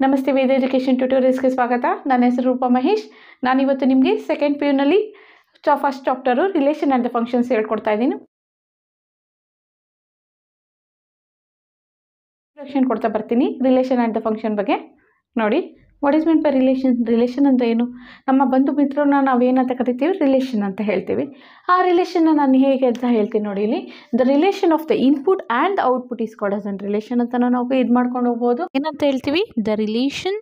ನಮಸ್ತೆ ವೇದ ಎಜುಕೇಷನ್ ಟ್ಯುಟೋರಿಯಲ್ಸ್ಗೆ ಸ್ವಾಗತ. ನನ್ನ ಹೆಸರು ರೂಪಾ ಮಹೇಶ್. ನಾನಿವತ್ತು ನಿಮಗೆ ಸೆಕೆಂಡ್ ಪಿ ಯುನಲ್ಲಿ first chapter relation and the functions ಹೇಳ್ಕೊಡ್ತಾ ಇದ್ದೀನಿ. ಇಂಟ್ರೊಡಕ್ಷನ್ ಕೊಡ್ತಾ ಬರ್ತೀನಿ ರಿಲೇಷನ್ ಆ್ಯಂಡ್ ದ ಫಂಕ್ಷನ್ ಬಗ್ಗೆ. ನೋಡಿ, what is mean by relation ಅಂತ ಏನು? ನಮ್ಮ ಬಂಧು ಮಿತ್ರರನ್ನ ನಾವೇನಂತ ಕರಿತೀವಿ? ರಿಲೇಷನ್ ಅಂತ ಹೇಳ್ತೀವಿ. ಆ ರಿಲೇಷನ್ನ ನಾನು ಹೇಗೆ ಅಂತ ಹೇಳ್ತೀನಿ ನೋಡಿ. ಇಲ್ಲಿ the relation of the input and the output is called as an relation ಅಂತ ನಾವು ಇದು ಮಾಡ್ಕೊಂಡು ಹೋಗ್ಬೋದು. ಏನಂತ ಹೇಳ್ತೀವಿ? The relation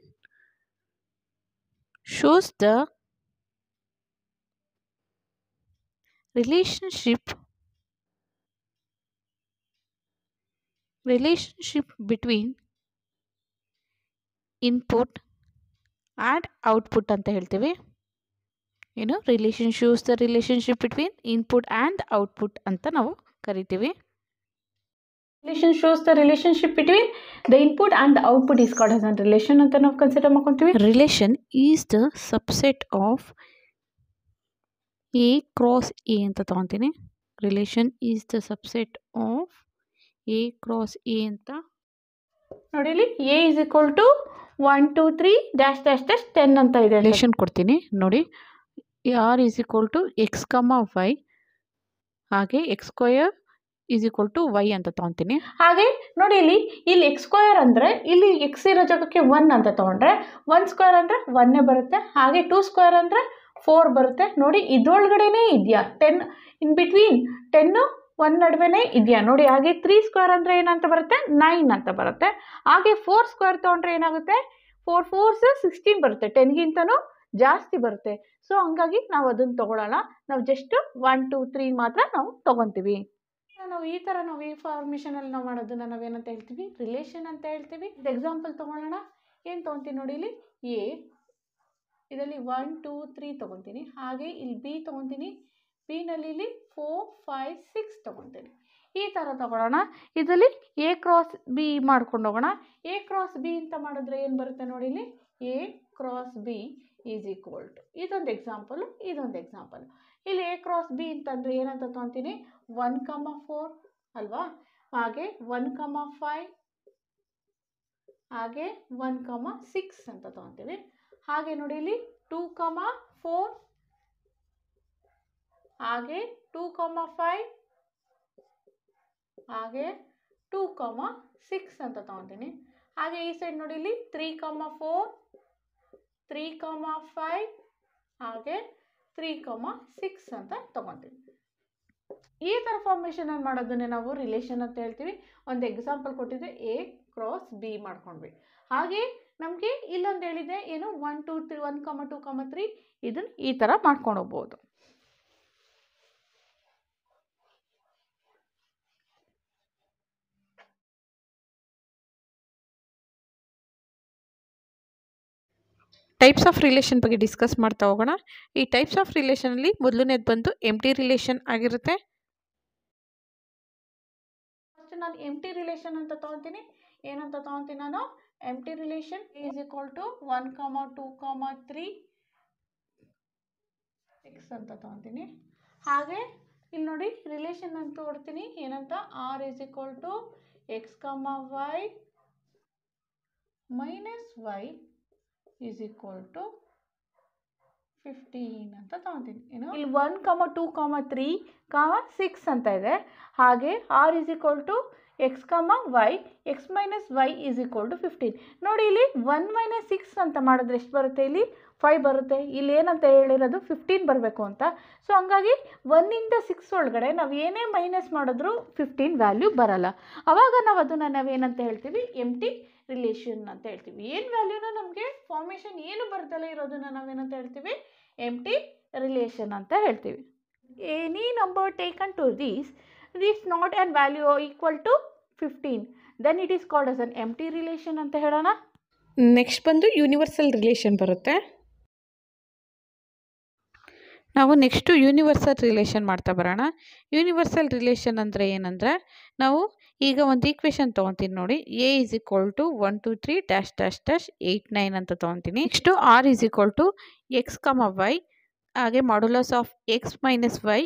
shows the relationship between input and output ಅಂತ ಹೇಳ್ತೀವಿ. ಏನು? Relation shows the relationship between input and output ಅಂತ ನಾವು ಕರಿತೀವಿ. Relation shows the relationship between the input and the output is called as an relation ಅಂತ ನಾವು consider ಮಾಡ್ಕೊತೀವಿ. Relation is the subset of A cross A ಅಂತ ತಗೊತೀನಿ. Relation is the subset of A cross A ಅಂತ ನೋಡಿ. ಇಲ್ಲಿ A is equal to 1 2 3 dash dash dash 10 ಅಂತ ಇದೆ. ರಿಲೇಷನ್ ಕೊಡ್ತೀನಿ ನೋಡಿ. R is equal to X comma Y, ಹಾಗೆ X square is equal to Y ಅಂತ ತೊಗೊತೀನಿ. ಹಾಗೆ ನೋಡಿ, ಇಲ್ಲಿ ಎಕ್ಸ್ ಸ್ಕ್ವಯರ್ ಅಂದರೆ ಇಲ್ಲಿ ಎಕ್ಸ್ ಇರೋ ಜಾಗಕ್ಕೆ 1 ಅಂತ ತೊಗೊಂಡ್ರೆ 1 ಸ್ಕ್ವೇರ್ ಅಂದರೆ 1 ಬರುತ್ತೆ. ಹಾಗೆ 2 ಸ್ಕ್ವೇರ್ ಅಂದರೆ 4 ಬರುತ್ತೆ. ನೋಡಿ, ಇದರೊಳಗಡೆನೇ ಇದೆಯಾ 10 ಇನ್ ಬಿಟ್ವೀನ್ 10 1 ನಡುವೆನೇ ಇದೆಯಾ ನೋಡಿ. ಹಾಗೆ 3 ಸ್ಕ್ವೇರ್ ಅಂದರೆ ಏನಂತ ಬರುತ್ತೆ? 9 ಅಂತ ಬರುತ್ತೆ. ಹಾಗೆ 4 ಸ್ಕ್ವೇರ್ ತೊಗೊಂಡ್ರೆ ಏನಾಗುತ್ತೆ? 4 4s 16 ಬರುತ್ತೆ. 10ಗಿಂತನೂ ಜಾಸ್ತಿ ಬರುತ್ತೆ. ಸೊ ಹಂಗಾಗಿ ನಾವು ಅದನ್ನು ತೊಗೊಳ್ಳೋಣ. ನಾವು ಜಸ್ಟ್ 1 2 3 ಮಾತ್ರ ನಾವು ತೊಗೊತೀವಿ. ನಾವು ಈ ಥರ ನಾವು ಈ ಫಾರ್ಮೇಷನಲ್ಲಿ ನಾವು ಮಾಡೋದನ್ನು ನಾವೇನಂತ ಹೇಳ್ತೀವಿ? ರಿಲೇಷನ್ ಅಂತ ಹೇಳ್ತೀವಿ. ಇದು ಎಕ್ಸಾಂಪಲ್ ತೊಗೊಳ್ಳೋಣ. ಏನು ತೊಗೊತೀನಿ ನೋಡಿ. ಇಲ್ಲಿ ಎ ಇದರಲ್ಲಿ 1 2 3 ತೊಗೊತೀನಿ. ಹಾಗೆ ಇಲ್ಲಿ ಬಿ ತೊಗೊತೀನಿ. ಬಿನಲ್ಲಿ ಇಲ್ಲಿ 4 5 6 ತೊಗೊತೀನಿ. ಈ ಥರ ತೊಗೊಳ್ಳೋಣ. ಇದರಲ್ಲಿ ಎ ಕ್ರಾಸ್ ಬಿ ಮಾಡ್ಕೊಂಡು ಹೋಗೋಣ. ಎ ಕ್ರಾಸ್ ಬಿ ಅಂತ ಮಾಡಿದ್ರೆ ಏನು ಬರುತ್ತೆ ನೋಡಿ. ಇಲ್ಲಿ A cross B is equal to, ಇದೊಂದು ಎಕ್ಸಾಂಪಲು, ಇದೊಂದು ಎಕ್ಸಾಂಪಲು. ಇಲ್ಲಿ ಎ ಕ್ರಾಸ್ ಬಿ ಅಂತಂದರೆ ಏನಂತ ತೊಗೊತೀನಿ? 1 4 ಅಲ್ವಾ. ಹಾಗೆ 1 5 ಹಾಗೆ 1 6 ಅಂತ ತೊಗೊತೀವಿ. ಹಾಗೆ ನೋಡಿ, ಇಲ್ಲಿ 2 4 ಹಾಗೆ 2 5 ಹಾಗೆ 2 6 ಅಂತ ತೊಗೊತೀನಿ. ಹಾಗೆ ಈ ಸೈಡ್ ನೋಡಿ, ಇಲ್ಲಿ 3 4 3 5 ಹಾಗೆ 3 6 ಅಂತ ತೊಗೊತೀವಿ. ಈ ಥರ ಫಾರ್ಮೇಷನಲ್ಲಿ ಮಾಡೋದನ್ನೇ ನಾವು ರಿಲೇಷನ್ ಅಂತ ಹೇಳ್ತೀವಿ. ಒಂದು ಎಕ್ಸಾಂಪಲ್ ಕೊಟ್ಟಿದ್ದೆ, ಎ ಕ್ರಾಸ್ ಬಿ ಮಾಡ್ಕೊಂಡ್ವಿ. ಹಾಗೆ ನಮಗೆ ಇಲ್ಲೊಂದು ಹೇಳಿದೆ, ಏನು 1 2 3 1 2 3 ಇದನ್ನು ಈ ಥರ ಮಾಡ್ಕೊಂಡು ಹೋಗ್ಬೋದು. ಟೈಪ್ಸ್ ಆಫ್ ರಿಲೇಷನ್ ಬಗ್ಗೆ ಡಿಸ್ಕಸ್ ಮಾಡ್ತಾ ಹೋಗೋಣ. ಈ ಟೈಪ್ಸ್ ಆಫ್ ರಿಲೇಷನಲ್ಲಿ ಮೊದಲನೇದು ಬಂದು ಎಂಟಿ ರಿಲೇಷನ್ ಆಗಿರುತ್ತೆ. ಫಸ್ಟ್ ನಾನು ಎಂಟಿ ರಿಲೇಷನ್ ಅಂತ ತೊಗೊತೀನಿ. ಏನಂತ ತೊಗೊತೀನಿ ನಾನು? ಎಂಟಿ ರಿಲೇಷನ್ ಈಸ್ ಈಕ್ವಲ್ ಟು 1 2 3 6 ಅಂತ ತೊಗೊತೀನಿ. ಹಾಗೆ ಇಲ್ಲಿ ನೋಡಿ, ರಿಲೇಷನ್ ಅಂತ ಕೊಡ್ತೀನಿ. ಏನಂತ? R is equal to X Y minus Y is equal to 15 ಅಂತ ತೊಗೊತೀನಿ. ಏನು? ಇಲ್ಲಿ 1 2 3 6 ಅಂತ ಇದೆ. ಹಾಗೆ R is equal to X Y X minus Y is equal to 15. ನೋಡಿ, ಇಲ್ಲಿ 1 - 6 ಅಂತ ಮಾಡಿದ್ರೆ ಎಷ್ಟು ಬರುತ್ತೆ? ಇಲ್ಲಿ 5 ಬರುತ್ತೆ. ಇಲ್ಲಿ ಏನಂತ ಹೇಳಿರೋದು? 15 ಬರಬೇಕು ಅಂತ. ಸೊ ಹಂಗಾಗಿ 1 - 6 ಒಳಗಡೆ ನಾವು ಏನೇ ಮೈನಸ್ ಮಾಡಿದ್ರೂ 15 ವ್ಯಾಲ್ಯೂ ಬರಲ್ಲ. ಆವಾಗ ನಾವು ಅದನ್ನು ನಾವೇನಂತ ಹೇಳ್ತೀವಿ? ಎಂಟಿ ರಿಲೇಷನ್ ಅಂತ ಹೇಳ್ತೀವಿ. ಏನು ವ್ಯಾಲ್ಯೂನ ನಮಗೆ ಫಾರ್ಮೇಷನ್ ಏನು ಬರ್ತಲೇ ಇರೋದನ್ನು ನಾವೇನಂತ ಹೇಳ್ತೀವಿ? ಎಂಟಿ ರಿಲೇಷನ್ ಅಂತ ಹೇಳ್ತೀವಿ. Any number taken to this not an value equal to 15 then it is called as an empty relation ಅಂತ ಹೇಳೋಣ. ನೆಕ್ಸ್ಟ್ ಬಂದು ಯೂನಿವರ್ಸಲ್ ರಿಲೇಷನ್ ಬರುತ್ತೆ. ನಾವು ನೆಕ್ಸ್ಟು ಯೂನಿವರ್ಸಲ್ ರಿಲೇಷನ್ ಮಾಡ್ತಾ ಬರೋಣ. ಯೂನಿವರ್ಸಲ್ ರಿಲೇಷನ್ ಅಂದರೆ ಏನಂದರೆ, ನಾವು ಈಗ ಒಂದು ಈಕ್ವೇಷನ್ ತೊಗೊತೀನಿ ನೋಡಿ. A is equal to 1 2 3 dash dash dash 8 9 ಅಂತ ತೊಗೊತೀನಿ. Next R is equal to X Y ಹಾಗೆ modulus of X minus Y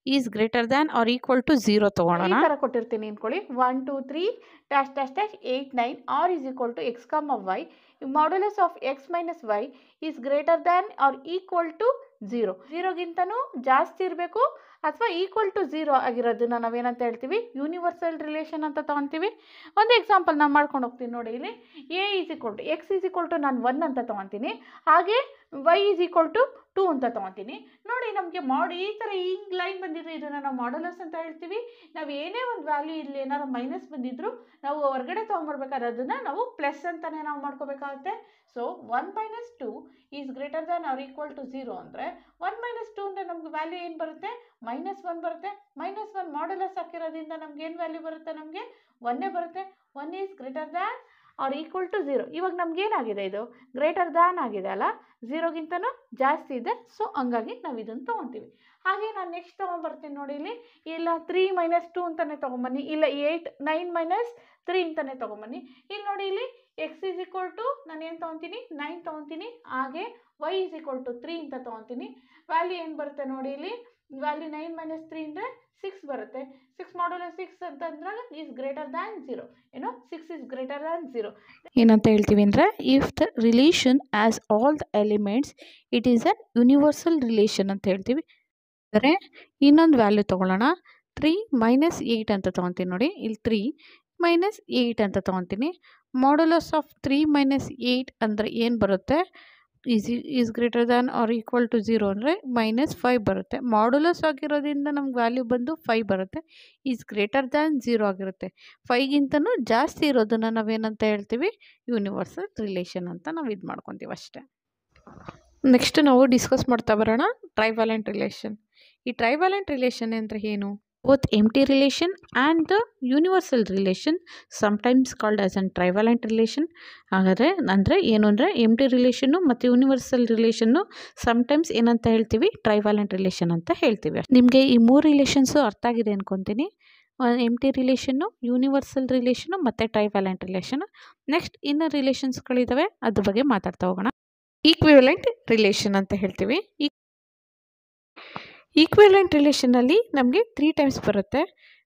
is greater than R equal to 0 ತೊಗೊಳ್ಳೋಣ. ಈ ಥರ ಕೊಟ್ಟಿರ್ತೀನಿ ಅಂದ್ಕೊಳ್ಳಿ. 1 2 3 dash dash dash 8 9 R is equal to X Y modulus of X minus Y is greater than R equal to 0. 0ಗಿಂತನೂ ಜಾಸ್ತಿ ಇರಬೇಕು ಅಥವಾ equal to 0 ಆಗಿರೋದನ್ನ ನಾವೇನಂತ ಹೇಳ್ತೀವಿ, ಯೂನಿವರ್ಸಲ್ ರಿಲೇಷನ್ ಅಂತ ತೊಗೊತೀವಿ. ಒಂದು ಎಕ್ಸಾಂಪಲ್ ನಾನು ಮಾಡ್ಕೊಂಡು ಹೋಗ್ತೀನಿ ನೋಡಿ. ಇಲ್ಲಿ A is equal to X is equal to ನಾನು 1 ಅಂತ ತೊಗೊತೀನಿ, ಹಾಗೆ ವೈ ಈಸ್ ಈಕ್ವಲ್ ಟು 2 ಅಂತ ತೊಗೊತೀನಿ. ನೋಡಿ ನಮಗೆ ಈ ಥರ ಹಿಂಗೆ ಲೈನ್ ಬಂದಿದ್ರೆ ಇದನ್ನು ನಾವು ಮಾಡ್ಯುಲಸ್ ಅಂತ ಹೇಳ್ತೀವಿ. ನಾವು ಏನೇ ಒಂದು ವ್ಯಾಲ್ಯೂ ಇಲ್ಲಿ ಏನಾದ್ರು ಮೈನಸ್ ಬಂದಿದ್ರು ನಾವು ಹೊರಗಡೆ ತೊಗೊಂಬರ್ಬೇಕಾದ್ರೆ ಅದನ್ನು ನಾವು ಪ್ಲಸ್ ಅಂತಲೇ ನಾವು ಮಾಡ್ಕೋಬೇಕಾಗುತ್ತೆ. So 1 minus 2 is greater than R equal to 0 ಅಂದರೆ 1 ಮೈನಸ್ 2 ಅಂದರೆ ನಮ್ಗೆ ವ್ಯಾಲ್ಯೂ ಏನು ಬರುತ್ತೆ, -1 ಬರುತ್ತೆ. -1 ಮಾಡ್ಯುಲಸ್ ಹಾಕಿರೋದ್ರಿಂದ ನಮ್ಗೆ ಏನು ವ್ಯಾಲ್ಯೂ ಬರುತ್ತೆ, ನಮಗೆ 1 ಬರುತ್ತೆ. 1 is greater than R equal to 0. ಇವಾಗ ನಮ್ಗೆ ಏನಾಗಿದೆ, ಇದು ಗ್ರೇಟರ್ ದ್ಯಾನ್ ಆಗಿದೆ ಅಲ್ಲ, 0ಗಿಂತನೂ ಜಾಸ್ತಿ ಇದೆ. ಸೊ ಹಂಗಾಗಿ ನಾವು ಇದನ್ನು ತೊಗೊತೀವಿ. ಹಾಗೆ ನಾನು ನೆಕ್ಸ್ಟ್ ತೊಗೊಂಬರ್ತೀನಿ ನೋಡಿ. ಇಲ್ಲಿ ಇಲ್ಲ 3 ಮೈನಸ್ 2 ಅಂತಲೇ ತೊಗೊಂಬನ್ನಿ, ಇಲ್ಲ 9 ಮೈನಸ್ 3 ಅಂತಲೇ ತೊಗೊಂಬನ್ನಿ. ಇಲ್ಲಿ ನೋಡಿ, ಇಲ್ಲಿ ಎಕ್ಸ್ ಈಸ್ ಈಕ್ವಲ್ ಟು ನಾನು ಏನು ತೊಗೊತೀನಿ, 9 ತೊಗೊತೀನಿ, ಹಾಗೆ ವೈ ಈಸ್ ಈಕ್ವಲ್ ಟು 3 ಅಂತ ತೊಗೊತೀನಿ. ವ್ಯಾಲ್ಯೂ ಏನು ಬರುತ್ತೆ ನೋಡಿ, ಇಲ್ಲಿ ವ್ಯಾಲ್ಯೂ 9 ಮೈನಸ್ 3 ಅಂದರೆ 6 ಬರುತ್ತೆ. 6 ಮಾಡ್ಯುಲಸ್ 6 ಅಂತಂದ್ರೆ ಈಸ್ ಗ್ರೇಟರ್ ದ್ಯಾನ್ 0. ಏನೋ 6 ಈಸ್ ಗ್ರೇಟರ್ ದ್ಯಾನ್ 0 ಏನಂತ ಹೇಳ್ತೀವಿ ಅಂದರೆ, if the relation as all the elements it is an universal relation ಅಂತ ಹೇಳ್ತೀವಿ. ಅಂದರೆ ಇನ್ನೊಂದು ವ್ಯಾಲ್ಯೂ ತೊಗೊಳ್ಳೋಣ. 3 ಮೈನಸ್ 8 ಅಂತ ತೊಗೊತೀನಿ ನೋಡಿ. ಇಲ್ಲಿ 3 ಮೈನಸ್ 8 ಅಂತ ತೊಗೊತೀನಿ. ಮಾಡ್ಯುಲಸ್ ಆಫ್ 3 ಮೈನಸ್ 8 ಅಂದರೆ ಏನು ಬರುತ್ತೆ, is greater than R equal to 0 ಅಂದರೆ -5 ಬರುತ್ತೆ. ಮಾಡ್ಯುಲಸ್ ಆಗಿರೋದ್ರಿಂದ ನಮ್ಗೆ ವ್ಯಾಲ್ಯೂ ಬಂದು 5 ಬರುತ್ತೆ. ಈಸ್ ಗ್ರೇಟರ್ ದ್ಯಾನ್ 0 ಆಗಿರುತ್ತೆ. 5ಗಿಂತನೂ ಜಾಸ್ತಿ ಇರೋದನ್ನು ನಾವೇನಂತ ಹೇಳ್ತೀವಿ, ಯೂನಿವರ್ಸಲ್ ರಿಲೇಷನ್ ಅಂತ ನಾವು ಇದು ಮಾಡ್ಕೊತೀವಿ ಅಷ್ಟೇ. ನೆಕ್ಸ್ಟ್ ನಾವು ಡಿಸ್ಕಸ್ ಮಾಡ್ತಾ ಬರೋಣ ಟ್ರೈವ್ಯಾಲೆಂಟ್ ರಿಲೇಷನ್. ಈ ಟ್ರೈವ್ಯಾಲೆಂಟ್ ರಿಲೇಷನ್ ಅಂದರೆ ಏನು? both empty relation and the universal relation sometimes called as an trivalent relation. ಹಾಗಾದರೆ ಅಂದರೆ ಏನು ಅಂದರೆ ಎಂಟಿ ರಿಲೇಷನ್ನು ಮತ್ತು ಯೂನಿವರ್ಸಲ್ ರಿಲೇಷನ್ನು ಸಮ್ಟೈಮ್ಸ್ ಏನಂತ ಹೇಳ್ತೀವಿ, ಟ್ರೈವ್ಯಾಲೆಂಟ್ ರಿಲೇಷನ್ ಅಂತ ಹೇಳ್ತೀವಿ. ನಿಮಗೆ ಈ 3 ರಿಲೇಷನ್ಸು ಅರ್ಥ ಆಗಿದೆ ಅಂದ್ಕೊತೀನಿ. ಎಂಟಿ ರಿಲೇಷನ್ನು, ಯೂನಿವರ್ಸಲ್ ರಿಲೇಷನ್ನು ಮತ್ತು ಟ್ರೈವ್ಯಾಲೆಂಟ್ ರಿಲೇಷನ್. ನೆಕ್ಸ್ಟ್ ಇನ್ನು ರಿಲೇಷನ್ಸ್ಗಳಿದ್ದಾವೆ, ಅದ್ರ ಬಗ್ಗೆ ಮಾತಾಡ್ತಾ ಹೋಗೋಣ. ಈಕ್ವಿವೆಲೆಂಟ್ ರಿಲೇಷನ್ ಅಂತ ಹೇಳ್ತೀವಿ. ಈಕ್ವಿವೆಲೆಂಟ್ ರಿಲೇಷನಲ್ಲಿ ನಮಗೆ 3 ಟೈಪ್ಸ್ ಬರುತ್ತೆ.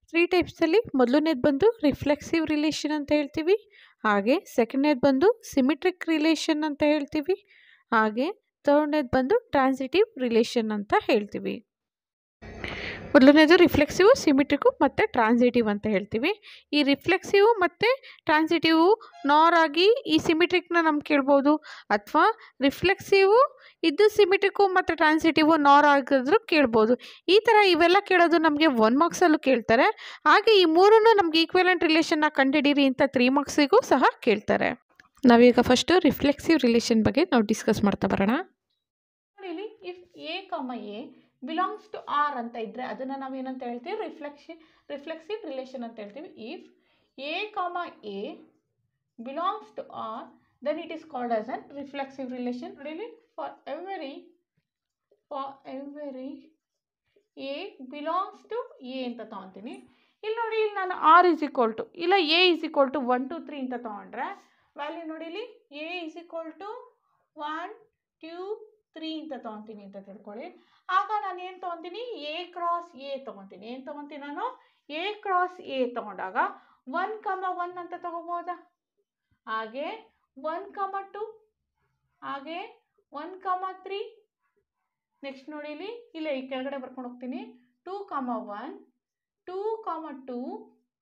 3 ಟೈಪ್ಸಲ್ಲಿ ಮೊದಲನೇದು ಬಂದು ರಿಫ್ಲೆಕ್ಸಿವ್ ರಿಲೇಷನ್ ಅಂತ ಹೇಳ್ತೀವಿ. ಹಾಗೆ ಸೆಕೆಂಡ್ನೇದು ಬಂದು ಸಿಮಿಟ್ರಿಕ್ ರಿಲೇಷನ್ ಅಂತ ಹೇಳ್ತೀವಿ. ಹಾಗೆ ಥರ್ಡ್ನೇದು ಬಂದು ಟ್ರಾನ್ಸಿಟಿವ್ ರಿಲೇಷನ್ ಅಂತ ಹೇಳ್ತೀವಿ. ಮೊದಲನೇದು ರಿಫ್ಲೆಕ್ಸಿವ್, ಸಿಮಿಟ್ರಿಕ್ಕು ಮತ್ತು ಟ್ರಾನ್ಸಿಟಿವ್ ಅಂತ ಹೇಳ್ತೀವಿ. ಈ ರಿಫ್ಲೆಕ್ಸಿವ್ ಮತ್ತು ಟ್ರಾನ್ಸಿಟಿವ್ ನಾರ್ ಆಗಿ ಈ ಸಿಮಿಟ್ರಿಕ್ನ ನಮ್ಗೆ ಕೇಳ್ಬೋದು, ಅಥವಾ ರಿಫ್ಲೆಕ್ಸಿವ್ ಇದು ಸಿಮಿಟ್ರಿಕ್ಕು ಮತ್ತು ಟ್ರಾನ್ಸಿಟಿವ್ ನಾರ್ ಆಗಿದ್ರು ಕೇಳ್ಬೋದು. ಈ ಥರ ಇವೆಲ್ಲ ಕೇಳೋದು ನಮಗೆ 1 ಮಾರ್ಕ್ಸಲ್ಲೂ ಕೇಳ್ತಾರೆ. ಹಾಗೆ ಈ 3 ನಮಗೆ ಈಕ್ವಿವೆಲೆಂಟ್ ರಿಲೇಷನ್ನ ಕಂಡುಹಿಡೀರಿ ಅಂತ 3 ಮಾರ್ಕ್ಸಿಗೂ ಸಹ ಕೇಳ್ತಾರೆ. ನಾವೀಗ ಫಸ್ಟು ರಿಫ್ಲೆಕ್ಸಿವ್ ರಿಲೇಷನ್ ಬಗ್ಗೆ ನಾವು ಡಿಸ್ಕಸ್ ಮಾಡ್ತಾ ಬರೋಣ. ಇಲ್ಲಿ if A belongs to R ಅಂತ ಇದ್ದರೆ ಅದನ್ನು ನಾವೇನಂತ ಹೇಳ್ತೀವಿ, ರಿಫ್ಲೆಕ್ಸಿವ್ ರಿಲೇಷನ್ ಅಂತ ಹೇಳ್ತೀವಿ. If A belongs to R then it is called as a reflexive relation. Really for every a belongs to a ಅಂತ ತಗೊಂತೀನಿ. ಇಲ್ಲಿ ನೋಡಿ, ಇಲ್ಲಿ ನಾನು r is equal to ಇಲ್ಲ a is equal to 1 2 3 ಅಂತ ತಗೊಂಡ್ರೆ ವ್ಯಾಲ್ಯೂ ನೋಡಿ, ಇಲ್ಲಿ a is equal to 1 2 3 ಅಂತ ತಗೊತೀನಿ ಅಂತ ತಿಳ್ಕೊಳ್ಳಿ. ಆಗ ನಾನು ಏನು ತಗೊತೀನಿ, a ಕ್ರಾಸ್ a ತಗೊತೀನಿ. ಏನು ತಗೊತೀನಿ ನಾನು, a ಕ್ರಾಸ್ a ತಗೊಂಡಾಗ 1, 1 ಅಂತ ತಗೋಬೋದಾ? ಹಾಗೆ 1, 2 ಹಾಗೆ 1, 3. ನೆಕ್ಸ್ಟ್ ನೋಡಿ, ಇಲ್ಲಿ ಈ ಕೆಳಗಡೆ ಬರ್ಕೊಂಡು ಹೋಗ್ತೀನಿ. 2, 1 2, 2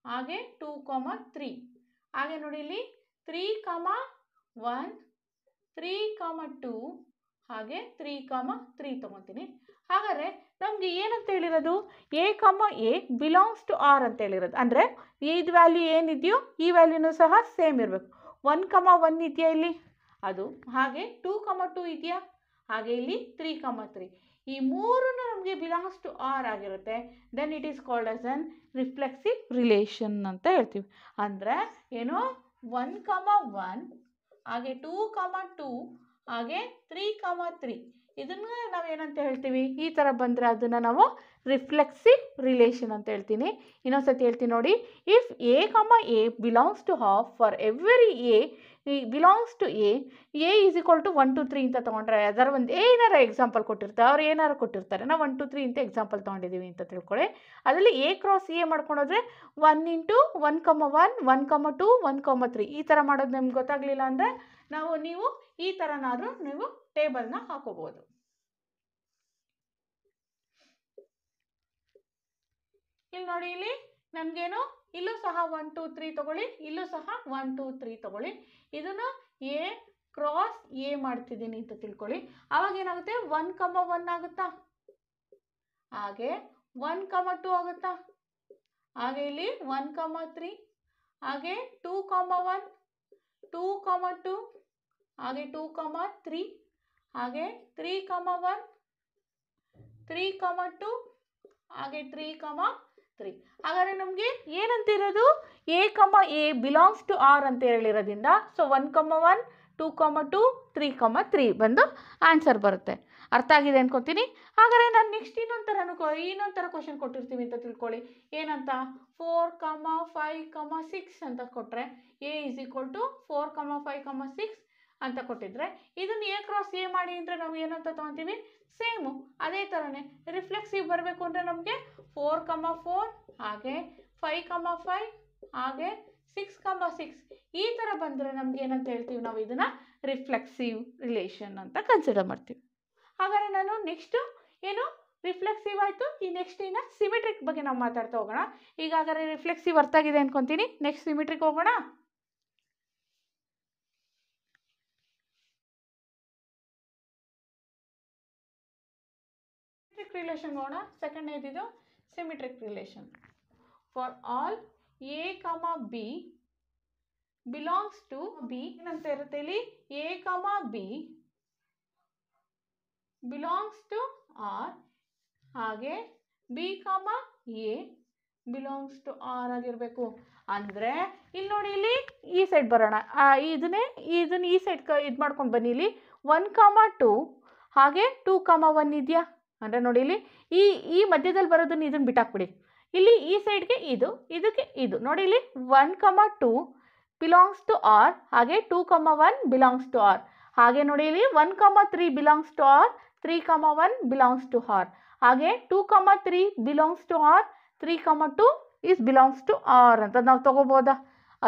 ಹಾಗೆ 2, 3 ಹಾಗೆ ನೋಡಿ, ಇಲ್ಲಿ 3, 1 3, 2 ಹಾಗೆ 3, 3 ತೊಗೊತೀನಿ. ಹಾಗಾದರೆ ನಮಗೆ ಏನಂತ ಹೇಳಿರೋದು, ಎ ಬಿಲಾಂಗ್ಸ್ ಟು ಆರ್ ಅಂತ ಹೇಳಿರೋದು. ಅಂದರೆ ಇದು ವ್ಯಾಲ್ಯೂ ಏನಿದೆಯೋ ಈ ವ್ಯಾಲ್ಯೂನೂ ಸಹ ಸೇಮ್ ಇರಬೇಕು. 1, 1 ಇದೆಯಾ ಇಲ್ಲಿ, ಅದು ಹಾಗೆ 2, 2 ಇದೆಯಾ, ಹಾಗೆ ಇಲ್ಲಿ 3, 3 ಈ 3 ನಮಗೆ ಬಿಲಾಂಗ್ಸ್ ಟು ಆರ್ ಆಗಿರುತ್ತೆ. Then it is called as an reflexive relation ಅಂತ ಹೇಳ್ತೀವಿ. ಅಂದರೆ ಏನು, 1, 1 ಹಾಗೆ 2, 2 ಹಾಗೆ 3, 3 ಇದನ್ನು ನಾವೇನಂತ ಹೇಳ್ತೀವಿ, ಈ ಥರ ಬಂದರೆ ಅದನ್ನು ನಾವು ರಿಫ್ಲೆಕ್ಸಿವ್ ರಿಲೇಷನ್ ಅಂತ ಹೇಳ್ತೀನಿ. ಇನ್ನೊಂದು ಸತಿ ಹೇಳ್ತೀನಿ ನೋಡಿ. If A belongs to half for every A belongs to A is equal to 1 2 3 ಅಂತ ತೊಗೊಂಡ್ರೆ ಅದರ ಒಂದು ಏನಾರ ಎಕ್ಸಾಂಪಲ್ ಕೊಟ್ಟಿರ್ತಾರೆ, ಅವ್ರು ಏನಾರು ಕೊಟ್ಟಿರ್ತಾರೆ, ನಾವು 1 2 3 ಅಂತ ಎಕ್ಸಾಂಪಲ್ ತೊಗೊಂಡಿದ್ದೀವಿ ಅಂತ ತಿಳ್ಕೊಳ್ಳಿ. ಅದರಲ್ಲಿ ಎ ಕ್ರಾಸ್ ಎ ಮಾಡ್ಕೊಂಡೋದ್ರೆ 1 ಇಂಟು 1 1 1 2 1 3 ಈ ಥರ ಮಾಡೋದು ನಿಮ್ಗೆ ಗೊತ್ತಾಗಲಿಲ್ಲ ಅಂದರೆ ನೀವು ಈ ಥರನಾದರೂ ನೀವು ಟೇಬಲ್ನ ಹಾಕೋಬೋದು. ಇಲ್ಲಿ ನೋಡಿ, ಇಲ್ಲಿ ನಮಗೇನು ಇಲ್ಲೂ ಸಹ 1 2 3 ತಗೊಳ್ಳಿ, ಇಲ್ಲೂ ಸಹ 1 2 3 ತಗೊಳ್ಳಿ. ಇದನ್ನು ಎ ಕ್ರಾಸ್ ಎ ಮಾಡ್ತಿದ್ದೀನಿ ಅಂತ ತಿಳ್ಕೊಳ್ಳಿ. ಆವಾಗ ಏನಾಗುತ್ತೆ 1 1 ಆಗುತ್ತಾ, ಹಾಗೆ 1 2 ಆಗುತ್ತಾ, ಹಾಗೆ ಇಲ್ಲಿ 1 3, ಹಾಗೆ 2 1 2 2, ಹಾಗೆ 2 3, ಹಾಗೆ 3 1 3 2, ಹಾಗೆ 3 3. ಹಾಗಾದರೆ ನಮಗೆ ಏನಂತಿರೋದು ಎ ಬಿಲಾಂಗ್ಸ್ ಟು ಆರ್ ಅಂತ ಹೇಳಿರೋದ್ರಿಂದ ಸೊ 1 1 2 2 3 3 ಬಂದು ಆನ್ಸರ್ ಬರುತ್ತೆ. ಅರ್ಥ ಆಗಿದೆ ಅನ್ಕೊತೀನಿ. ಹಾಗಾದರೆ ನಾನು ನೆಕ್ಸ್ಟ್ ಇನ್ನೊಂದು ಥರ ಕ್ವಶನ್ ಕೊಟ್ಟಿರ್ತೀವಿ ಅಂತ ತಿಳ್ಕೊಳ್ಳಿ. ಏನಂತ 4 5 6 ಅಂತ ಕೊಟ್ಟರೆ ಎ ಈಸ್ ಈಕ್ವಲ್ ಟು 4 5 6 ಅಂತ ಕೊಟ್ಟಿದ್ರೆ ಇದನ್ನು ಎ ಕ್ರಾಸ್ ಎ ಮಾಡಿ ಅಂದರೆ ನಾವು ಏನಂತ ತೊಗೊತೀವಿ, ಸೇಮು ಅದೇ ಥರನೇ ರಿಫ್ಲೆಕ್ಸಿವ್ ಬರಬೇಕು ಅಂದರೆ ನಮಗೆ 4 4, ಹಾಗೆ 5 5, ಹಾಗೆ 6 6 ಈ ಥರ ಬಂದರೆ ನಮ್ಗೆ ಏನಂತ ಹೇಳ್ತೀವಿ, ನಾವು ಇದನ್ನು ರಿಫ್ಲೆಕ್ಸಿವ್ ರಿಲೇಷನ್ ಅಂತ ಕನ್ಸಿಡರ್ ಮಾಡ್ತೀವಿ. ಹಾಗಾದರೆ ನಾನು ನೆಕ್ಸ್ಟು ಏನು ರಿಫ್ಲೆಕ್ಸಿವ್ ಆಯಿತು, ಈ ನೆಕ್ಸ್ಟ್ ಇನ್ನು ಸಿಮೆಟ್ರಿಕ್ ಬಗ್ಗೆ ನಾವು ಮಾತಾಡ್ತಾ ಹೋಗೋಣ. ಈಗಾಗಲೇ ರಿಫ್ಲೆಕ್ಸಿವ್ ಅರ್ಥ ಆಗಿದೆ ಅಂದ್ಕೊತೀನಿ. ನೆಕ್ಸ್ಟ್ ಸಿಮೆಟ್ರಿಕ್ ಹೋಗೋಣ. ರಿಲೇಷನ್ ಹೋಗೋಣ. ಸೆಕೆಂಡ್ನೇದಿದು symmetric relation. For all A B belongs to B ಏನಂತ ಇರುತ್ತೆ ಇಲ್ಲಿ, A B belongs to R, ಹಾಗೆ B A belongs to R ಆಗಿರಬೇಕು. ಅಂದರೆ ಇಲ್ಲಿ ನೋಡಿ, ಇಲ್ಲಿ ಈ ಸೈಡ್ ಬರೋಣ, ಇದನ್ನು ಈ ಸೈಡ್ ಇದು ಮಾಡ್ಕೊಂಡು ಬನ್ನಿ. ಇಲ್ಲಿ 1 2, ಹಾಗೆ 2 1 ಇದೆಯಾ ಅಂದರೆ ನೋಡಿ, ಇಲ್ಲಿ ಈ ಮಧ್ಯದಲ್ಲಿ ಬರೋದನ್ನು ಇದನ್ನು ಬಿಟ್ಟಾಕ್ಬಿಡಿ. ಇಲ್ಲಿ ಈ ಸೈಡ್ಗೆ ಇದಕ್ಕೆ ಇದು ನೋಡಿ, ಇಲ್ಲಿ 1 2 ಬಿಲಾಂಗ್ಸ್ ಟು ಆರ್, ಹಾಗೆ 2 1 ಬಿಲಾಂಗ್ಸ್ ಟು ಆರ್. ಹಾಗೆ ನೋಡಿ, ಇಲ್ಲಿ 1 3 belongs to R, 3 1 belongs to R. ಹಾಗೆ 2 3 belongs to R, 3 2 is belongs to R ಅಂತ ನಾವು ತಗೋಬೋದಾ?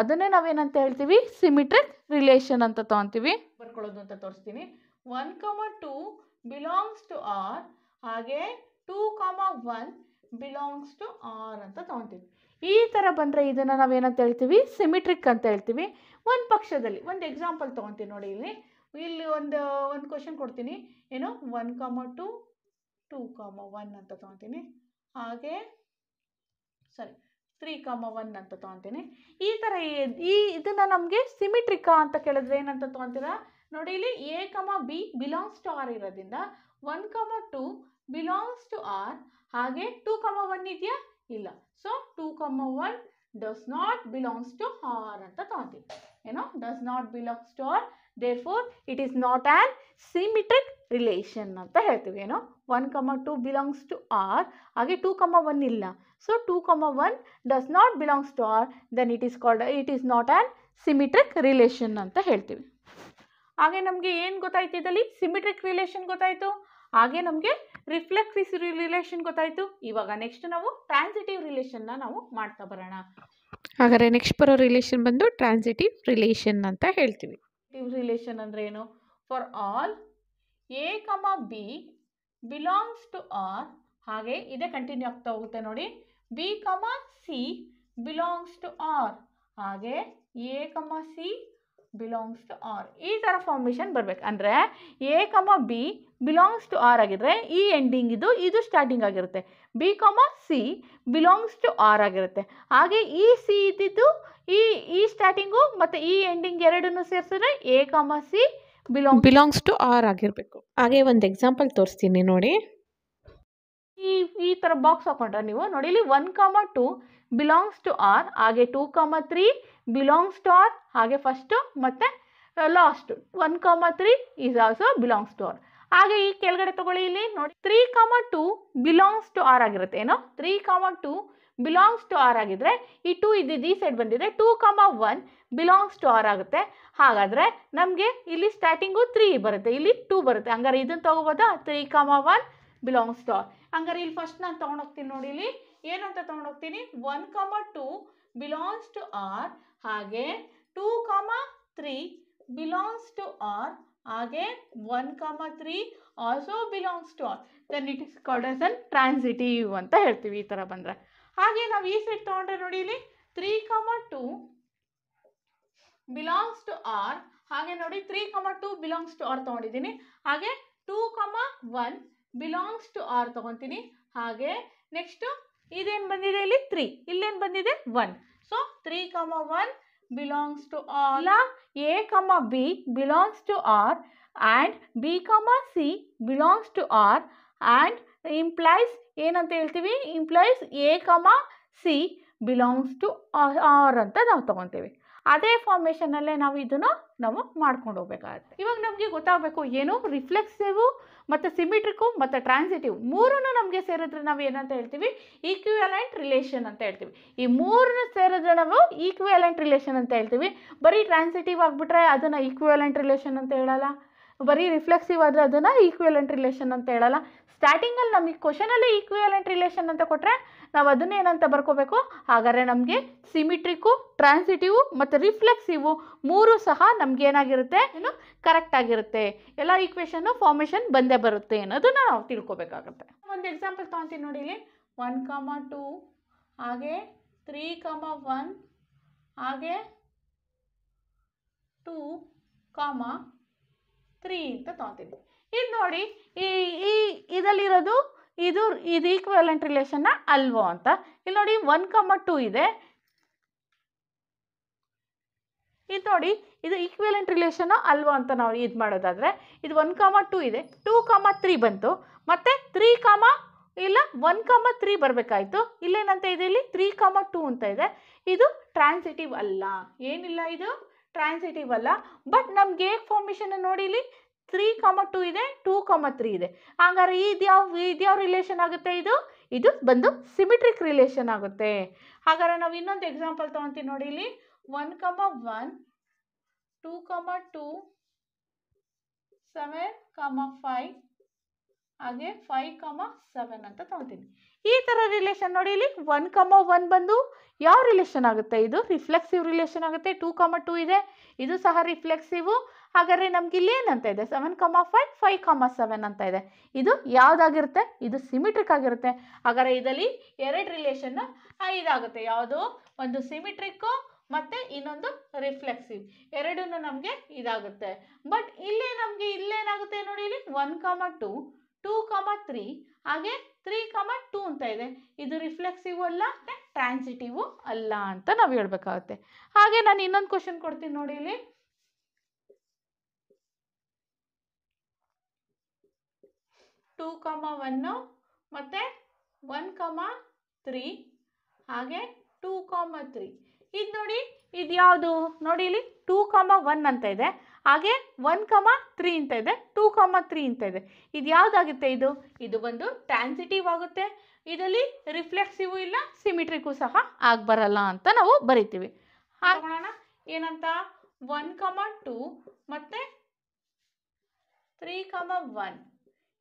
ಅದನ್ನೇ ನಾವೇನಂತ ಹೇಳ್ತೀವಿ, ಸಿಮೆಟ್ರಿಕ್ ರಿಲೇಷನ್ ಅಂತ ತೊಗೊತೀವಿ. ಬರ್ಕೊಳ್ಳೋದು ಅಂತ ತೋರಿಸ್ತೀನಿ. 1 2 ಬಿಲಾಂಗ್ಸ್ ಟು ಆರ್, ಹಾಗೆ 2 1 ಬಿಲಾಂಗ್ಸ್ ಟು ಆರ್ ಅಂತ ತೊಗೊತೀವಿ. ಈ ಥರ ಬಂದರೆ ಇದನ್ನು ನಾವೇನಂತ ಹೇಳ್ತೀವಿ, ಸಿಮೆಟ್ರಿಕ್ ಅಂತ ಹೇಳ್ತೀವಿ. ಒಂದು ಪಕ್ಷದಲ್ಲಿ ಒಂದು ಎಕ್ಸಾಂಪಲ್ ತೊಗೊತೀನಿ ನೋಡಿ. ಇಲ್ಲಿ ಒಂದು ಕ್ವಶನ್ ಕೊಡ್ತೀನಿ. ಏನು 1 2 2 1 ಅಂತ ತೊಗೊತೀನಿ, ಹಾಗೆ 3 1 ಅಂತ ತೊಗೊತೀನಿ. ಈ ಥರ ಇದನ್ನು ನಮಗೆ ಸಿಮೆಟ್ರಿಕಾ ಅಂತ ಕೇಳಿದ್ರೆ ಏನಂತ ತೊಗೊತೀರಾ ನೋಡಿ. ಇಲ್ಲಿ A B belongs to R ಇರೋದ್ರಿಂದ 1 2 ಬಿಲಾಂಗ್ಸ್ ಟು ಆರ್, ಹಾಗೆ 2 1 ಇದೆಯಾ, ಇಲ್ಲ. So 2 1 does not belongs to R ಅಂತ ತೊಗೊತೀವಿ. ಏನೋ does not belongs to R, therefore it is not an symmetric relation ಅಂತ ಹೇಳ್ತೀವಿ. ಏನೋ 1 2 ಬಿಲಾಂಗ್ಸ್ ಟು ಆರ್, ಹಾಗೆ 2 1 ಇಲ್ಲ. So 2 1 does not belongs to R, then it is not an symmetric relation ಅಂತ ಹೇಳ್ತೀವಿ. ಹಾಗೆ ನಮಗೆ ಏನು ಗೊತ್ತಾಯ್ತು ಇದರಲ್ಲಿ, ಸಿಮೆಟ್ರಿಕ್ ರಿಲೇಷನ್ ಗೊತ್ತಾಯಿತು. ಹಾಗೆ ನಮಗೆ ರಿಫ್ಲೆಕ್ಸಿವ್ ರಿಲೇಷನ್ ಗೊತ್ತಾಯಿತು. ಇವಾಗ ನೆಕ್ಸ್ಟ್ ನಾವು ಟ್ರಾನ್ಸಿಟಿವ್ ರಿಲೇಷನ್ನ ನಾವು ಮಾಡ್ತಾ ಬರೋಣ. ಹಾಗಾದರೆ ನೆಕ್ಸ್ಟ್ ಬರೋ ರಿಲೇಷನ್ ಬಂದು ಟ್ರಾನ್ಸಿಟಿವ್ ರಿಲೇಷನ್ ಅಂತ ಹೇಳ್ತೀವಿ. ರಿಲೇಷನ್ ಅಂದರೆ ಏನು, for all A B belongs to R, ಹಾಗೆ ಇದೇ ಕಂಟಿನ್ಯೂ ಆಗ್ತಾ ಹೋಗುತ್ತೆ ನೋಡಿ. B C belongs to R, ಹಾಗೆ A C belongs to R. ಈ ಥರ ಫಾರ್ಮೇಷನ್ ಬರಬೇಕು. ಅಂದರೆ A B belongs to R ಆಗಿದ್ರೆ ಈ ಎಂಡಿಂಗ್ ಇದು ಸ್ಟಾರ್ಟಿಂಗ್ ಆಗಿರುತ್ತೆ. B C belongs to R ಆಗಿರುತ್ತೆ. ಹಾಗೆ ಈ ಸಿ ಇದ್ದಿದ್ದು ಈ ಸ್ಟಾರ್ಟಿಂಗು ಮತ್ತು ಈ ಎಂಡಿಂಗ್ ಎರಡನ್ನೂ ಸೇರಿಸಿದ್ರೆ A C belongs to R ಆಗಿರಬೇಕು. ಹಾಗೆ ಒಂದು ಎಕ್ಸಾಂಪಲ್ ತೋರಿಸ್ತೀನಿ ನೋಡಿ. ಈ ಥರ ಬಾಕ್ಸ್ ಹಾಕೊಂಡ್ರೆ ನೀವು ನೋಡಿ, ಇಲ್ಲಿ 1 2 ಬಿಲಾಂಗ್ಸ್ ಟು ಆರ್, ಹಾಗೆ 2 3 ಬಿಲಾಂಗ್ಸ್ ಟು ಆರ್, ಹಾಗೆ ಫಸ್ಟು ಮತ್ತು last 1 3 is also belongs to R. ಹಾಗೆ ಈ ಕೆಳಗಡೆ ತಗೊಳ್ಳಿ, ಇಲ್ಲಿ ನೋಡಿ 3 2 ಬಿಲಾಂಗ್ಸ್ ಟು ಆರ್ ಆಗಿರುತ್ತೆ. ಏನೋ 3 2 ಬಿಲಾಂಗ್ಸ್ ಟು ಆರ್ ಆಗಿದ್ರೆ ಈ 2 ಇದ್ದಿದ್ದು ಈ ಸೈಡ್ ಬಂದಿದೆ 2,1 ಬಿಲಾಂಗ್ಸ್ ಟು ಆರ್ ಆಗುತ್ತೆ. ಹಾಗಾದರೆ ನಮಗೆ ಇಲ್ಲಿ ಸ್ಟಾರ್ಟಿಂಗು 3 ಬರುತ್ತೆ, ಇಲ್ಲಿ 2 ಬರುತ್ತೆ. ಹಂಗಾರೆ ಇದನ್ನು ತೊಗೋಬೋದಾ? 3,1 ಬಿಲಾಂಗ್ಸ್ ಟು ಆರ್. ಹಂಗಾರೆ ಇಲ್ಲಿ ಫಸ್ಟ್ ನಾನು ತೊಗೊಂಡೋಗ್ತೀನಿ ನೋಡಿ, ಇಲ್ಲಿ ಏನಂತ ತೊಗೊಂಡೋಗ್ತೀನಿ 1,2 ಬಿಲಾಂಗ್ಸ್ ಟು ಆರ್, ಹಾಗೆ 2,3 ಬಿಲಾಂಗ್ಸ್ ಟು ಆರ್, ಹಾಗೆ 1,3 also belongs to R. Then it is called as an transitive ಅಂತ ಹೇಳ್ತೀವಿ ಈ ಥರ ಬಂದರೆ. ಹಾಗೆ ನಾವು ಈ ಸೈಡ್ ತೊಗೊಂಡ್ರೆ ನೋಡಿ, ಇಲ್ಲಿ 3,2 ಬಿಲಾಂಗ್ಸ್ ಟು ಆರ್, ಹಾಗೆ ನೋಡಿ 3,2 ಬಿಲಾಂಗ್ಸ್ ಟು ಆರ್ ತೊಗೊಂಡಿದ್ದೀನಿ, ಹಾಗೆ 2,1 ಬಿಲಾಂಗ್ಸ್ ಟು ಆರ್ ತೊಗೊತೀನಿ. ಹಾಗೆ ನೆಕ್ಸ್ಟು ಇದೇನು ಬಂದಿದೆ ಇಲ್ಲಿ 3, ಇಲ್ಲೇನು ಬಂದಿದೆ 1. So 3,1 belongs to R. ಇಲ್ಲ A, B belongs to R and B, C belongs to R and implies ಏನಂತ ಹೇಳ್ತೀವಿ, implies A, C belongs to R ಅಂತ ನಾವು ತೊಗೊತೀವಿ. ಅದೇ ಫಾರ್ಮೇಷನಲ್ಲೇ ನಾವು ಇದನ್ನು ಮಾಡ್ಕೊಂಡು ಹೋಗ್ಬೇಕಾಗತ್ತೆ. ಇವಾಗ ನಮಗೆ ಗೊತ್ತಾಗಬೇಕು ಏನು ರಿಫ್ಲೆಕ್ಸಿವು ಮತ್ತು ಸಿಮಿಟ್ರಿಕು ಮತ್ತು ಟ್ರಾನ್ಸಿಟಿವ್ ಮೂರನ್ನು ನಮಗೆ ಸೇರಿದ್ರೆ ನಾವು ಏನಂತ ಹೇಳ್ತೀವಿ, ಈಕ್ವಿವೆಲೆಂಟ್ ರಿಲೇಷನ್ ಅಂತ ಹೇಳ್ತೀವಿ. ಈ ಮೂರನ್ನು ಸೇರಿದ್ರೆ ನಾವು ಈಕ್ವಿವೆಲೆಂಟ್ ರಿಲೇಷನ್ ಅಂತ ಹೇಳ್ತೀವಿ. ಬರೀ ಟ್ರಾನ್ಸಿಟಿವ್ ಆಗಿಬಿಟ್ರೆ ಅದನ್ನು ಈಕ್ವಿವೆಲೆಂಟ್ ರಿಲೇಷನ್ ಅಂತ ಹೇಳಲ್ಲ, ಬರೀ ರಿಫ್ಲೆಕ್ಸಿವ್ ಆದರೆ ಅದನ್ನು ಈಕ್ವಿವೆಲೆಂಟ್ ರಿಲೇಷನ್ ಅಂತ ಹೇಳಲ್ಲ. ಸ್ಟಾರ್ಟಿಂಗಲ್ಲಿ ನಮಗೆ ಕ್ವಶನಲ್ಲಿ ಈಕ್ವಿವೆಲೆಂಟ್ ರಿಲೇಷನ್ ಅಂತ ಕೊಟ್ಟರೆ ನಾವು ಅದನ್ನೇ ಏನಂತ ಬರ್ಕೋಬೇಕು. ಹಾಗಾದರೆ ನಮಗೆ ಸಿಮಿಟ್ರಿಕು, ಟ್ರಾನ್ಸಿಟಿವು ಮತ್ತು ರಿಫ್ಲೆಕ್ಸಿವು ಮೂರು ಸಹ ನಮ್ಗೆ ಏನಾಗಿರುತ್ತೆ, ಏನು ಕರೆಕ್ಟ್ ಆಗಿರುತ್ತೆ, ಎಲ್ಲ ಈಕ್ವೇಷನ್ನು ಫಾರ್ಮೇಷನ್ ಬಂದೇ ಬರುತ್ತೆ ಅನ್ನೋದನ್ನು ನಾವು ತಿಳ್ಕೊಬೇಕಾಗುತ್ತೆ. ಒಂದು ಎಕ್ಸಾಂಪಲ್ ತೊಗೊತೀನಿ ನೋಡಿ, ಇಲ್ಲಿ 1,2 ಹಾಗೆ 3,1 ಹಾಗೆ 2,3 ಅಂತ ತೊಗೊತೀನಿ. ಇದು ನೋಡಿ, ಇದರಲ್ಲಿರೋದು ಇದು ಈಕ್ವಿವೆಲೆಂಟ್ ರಿಲೇಷನ್ನ ಅಲ್ವೋ ಅಂತ. ಇಲ್ಲಿ ನೋಡಿ 1,2 ಇದೆ, ಇದು ನೋಡಿ ಇದು ಈಕ್ವಿವೆಲೆಂಟ್ ರಿಲೇಷನ್ ಅಲ್ವೋ ಅಂತ ನಾವು ಇದು ಮಾಡೋದಾದರೆ ಇದು 1,2 ಇದೆ, 2,3 ಬಂತು, ಮತ್ತು 1,3 ಬರಬೇಕಾಯ್ತು. ಇಲ್ಲೇನಂತ ಇದೆ, ಇಲ್ಲಿ 3,2 ಅಂತ ಇದೆ. ಇದು ಟ್ರಾನ್ಸಿಟಿವ್ ಅಲ್ಲ, ಏನಿಲ್ಲ ಇದು ಟ್ರಾನ್ಸಿಟಿವ್ ಅಲ್ಲ. ಬಟ್ ನಮ್ಗೆ ಫಾರ್ಮೇಷನ್ ನೋಡಿ, ಇಲ್ಲಿ 3,2 ಇದೆ, 2,3 ಇದೆ. ಹಾಗಾದ್ರೆ ಇದ್ಯಾವ ರಿಲೇಷನ್ ಆಗುತ್ತೆ, ಇದು ಬಂದು ಸಿಮಿಟ್ರಿಕ್ ರಿಲೇಷನ್ ಆಗುತ್ತೆ. ಹಾಗಾದ್ರೆ ನಾವು ಇನ್ನೊಂದು ಎಕ್ಸಾಂಪಲ್ ತೊಗೊತೀವಿ ನೋಡಿ, ಇಲ್ಲಿ 1,1 2,2 7,5 ಹಾಗೆ 5,7 ಅಂತ ತೊಗೊತೀನಿ. ಈ ಥರ ರಿಲೇಷನ್ ನೋಡಿ, ಇಲ್ಲಿ 1,1 ಬಂದು ಯಾವ ರಿಲೇಷನ್ ಆಗುತ್ತೆ, ಇದು ರಿಫ್ಲೆಕ್ಸಿವ್ ರಿಲೇಷನ್ ಆಗುತ್ತೆ. 2,2 ಇದೆ, ಇದು ಸಹ ರಿಫ್ಲೆಕ್ಸಿವು. ಹಾಗಾದರೆ ನಮ್ಗೆ ಇಲ್ಲಿ ಏನಂತ ಇದೆ 7,5 5,7 ಅಂತ ಇದೆ. ಇದು ಯಾವುದಾಗಿರುತ್ತೆ, ಇದು ಸಿಮಿಟ್ರಿಕ್ ಆಗಿರುತ್ತೆ. ಹಾಗಾದರೆ ಇದರಲ್ಲಿ ಎರಡು ರಿಲೇಷನ್ ಇದಾಗುತ್ತೆ, ಯಾವುದು ಒಂದು ಸಿಮಿಟ್ರಿಕ್ಕು ಮತ್ತು ಇನ್ನೊಂದು ರಿಫ್ಲೆಕ್ಸಿವ್, ಎರಡೂ ನಮಗೆ ಇದಾಗುತ್ತೆ. ಬಟ್ ಇಲ್ಲೇನಾಗುತ್ತೆ ನೋಡಿ, ಇಲ್ಲಿ 1,2 2,3 ಹಾಗೆ 3,2 ಅಂತ ಇದೆ. ಇದು ರಿಫ್ಲೆಕ್ಸಿವ್ ಅಲ್ಲ, ಟ್ರಾನ್ಸಿಟಿವ್ ಅಲ್ಲ ಅಂತ ನಾವು ಹೇಳ್ಬೇಕಾಗುತ್ತೆ. ಹಾಗೆ ನಾನು ಇನ್ನೊಂದು ಕ್ವಶನ್ ಕೊಡ್ತೀನಿ ನೋಡಿ, ಇಲ್ಲಿ 2,1 ಮತ್ತು 1,3 ಹಾಗೆ 2,3. ಇದು ನೋಡಿ, ಇದು ಯಾವುದು ನೋಡಿ, ಇಲ್ಲಿ 2,1 ಅಂತ ಇದೆ, ಹಾಗೆ 1,3 ಅಂತ ಇದೆ, 2,3 ಅಂತ ಇದೆ. ಇದು ಯಾವುದಾಗುತ್ತೆ, ಇದು ಬಂದು ಟ್ರಾನ್ಸಿಟಿವ್ ಆಗುತ್ತೆ. ಇದರಲ್ಲಿ ರಿಫ್ಲೆಕ್ಸಿವ್ ಇಲ್ಲ, ಸಿಮಿಟ್ರಿಗೂ ಸಹ ಆಗಬರಲ್ಲ ಅಂತ ನಾವು ಬರಿತೀವಿ. ಹಾಗೋಣ ಏನಂತ 1,2 ಮತ್ತು 3,1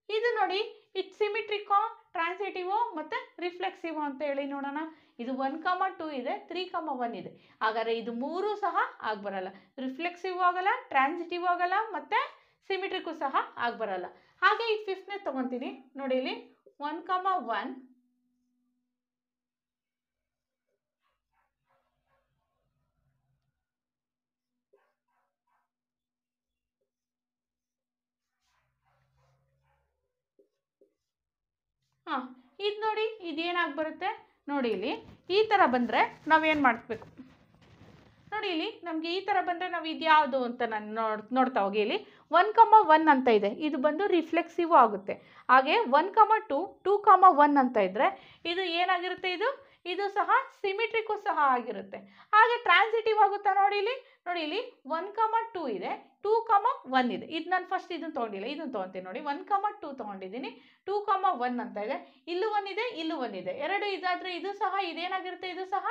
ಇದು ನೋಡಿ, ಇದು ಸಿಮಿಟ್ರಿಕೋ ಟ್ರಾನ್ಸಿಟಿವೋ ಮತ್ತು ರಿಫ್ಲೆಕ್ಸಿವೋ ಅಂತ ಹೇಳಿ ನೋಡೋಣ. ಇದು 1,2 ಇದೆ, 3,1 ಇದೆ. ಹಾಗಾದರೆ ಇದು ಮೂರು ಸಹ ಆಗಬರಲ್ಲ, ರಿಫ್ಲೆಕ್ಸಿವ್ ಆಗಲ್ಲ, ಟ್ರಾನ್ಸಿಟಿವ್ ಆಗಲ್ಲ, ಮತ್ತು ಸಿಮಿಟ್ರಿಗೂ ಸಹ ಆಗಬರಲ್ಲ. ಹಾಗೆ ಇದು 5ನೇ ತೊಗೊತೀನಿ ನೋಡಿ, ಇಲ್ಲಿ 1,1 ಇದು ನೋಡಿ, ಇದೇನಾಗಿ ಬರುತ್ತೆ ನೋಡಿ, ಇಲ್ಲಿ ಈ ಥರ ಬಂದರೆ ನಾವೇನು ಮಾಡಬೇಕು ನೋಡಿ, ಇಲ್ಲಿ ನಮಗೆ ಈ ಥರ ಬಂದರೆ ನಾವು ಇದು ಯಾವುದು ಅಂತ ನಾನು ನೋಡ್ತಾ ಹೋಗಿ. ಇಲ್ಲಿ 1,1 ಅಂತ ಇದೆ, ಇದು ಬಂದು ರಿಫ್ಲೆಕ್ಸಿವ್ ಆಗುತ್ತೆ. ಹಾಗೆ 1,2 2,1 ಅಂತ ಇದ್ದರೆ ಇದು ಏನಾಗಿರುತ್ತೆ, ಇದು ಸಹ ಸಿಮಿಟ್ರಿಗೂ ಸಹ ಆಗಿರುತ್ತೆ. ಹಾಗೆ ಟ್ರಾನ್ಸಿಟಿವ್ ಆಗುತ್ತಾ ನೋಡಿ, ಇಲ್ಲಿ ನೋಡಿ ಇಲ್ಲಿ 1, 2 ಇದೆ, 2, 1 ಇದೆ. ಇದು ನಾನು ಫಸ್ಟ್ ಇದನ್ನು ತೊಗೊಂಡಿಲ್ಲ, ಇದನ್ನು ತೊಗೊತೀನಿ ನೋಡಿ. 1, 2 ತೊಗೊಂಡಿದ್ದೀನಿ, 2, 1 ಅಂತ ಇದೆ. ಇಲ್ಲೂ 1 ಇದೆ, ಇಲ್ಲೂ 1 ಇದೆ. ಎರಡು ಇದಾದರೆ ಇದು ಸಹ ಇದೇನಾಗಿರುತ್ತೆ, ಇದು ಸಹ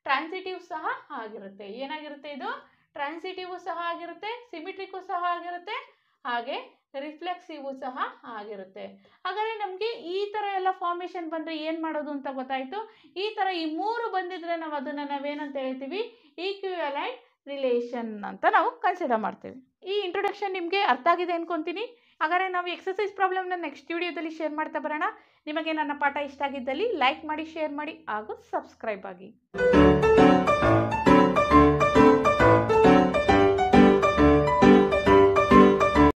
ಟ್ರಾನ್ಸಿಟಿವ್ ಸಹ ಆಗಿರುತ್ತೆ. ಏನಾಗಿರುತ್ತೆ ಇದು? ಟ್ರಾನ್ಸಿಟಿವ್ ಸಹ ಆಗಿರುತ್ತೆ, ಸಿಮಿಟ್ರಿಕ್ಕು ಸಹ ಆಗಿರುತ್ತೆ, ಹಾಗೆ ರಿಫ್ಲೆಕ್ಸಿವ್ ಸಹ ಆಗಿರುತ್ತೆ. ಹಾಗಾದರೆ ನಮಗೆ ಈ ಥರ ಎಲ್ಲ ಫಾರ್ಮೇಷನ್ ಬಂದರೆ ಏನು ಮಾಡೋದು ಅಂತ ಗೊತ್ತಾಯಿತು. ಈ ಥರ ಈ 3 ಬಂದಿದ್ರೆ ನಾವು ಅದನ್ನು ನಾವೇನಂತ ಹೇಳ್ತೀವಿ? ಈಕ್ವಿವ್ಯಾಲೆಂಟ್ ರಿಲೇಷನ್ ಅಂತ ನಾವು ಕನ್ಸಿಡರ್ ಮಾಡ್ತೀವಿ. ಈ ಇಂಟ್ರೊಡಕ್ಷನ್ ನಿಮಗೆ ಅರ್ಥ ಆಗಿದೆ ಅನ್ಕೊತೀನಿ. ಹಾಗಾದರೆ ನಾವು ಎಕ್ಸಸೈಸ್ ಪ್ರಾಬ್ಲಮ್ನ ನೆಕ್ಸ್ಟ್ ವಿಡಿಯೋದಲ್ಲಿ ಶೇರ್ ಮಾಡ್ತಾ ಬರೋಣ. ನಿಮಗೆ ನನ್ನ ಪಾಠ ಇಷ್ಟ ಆಗಿದ್ದಲ್ಲಿ ಲೈಕ್ ಮಾಡಿ, ಶೇರ್ ಮಾಡಿ ಹಾಗೂ ಸಬ್ಸ್ಕ್ರೈಬ್ ಆಗಿ.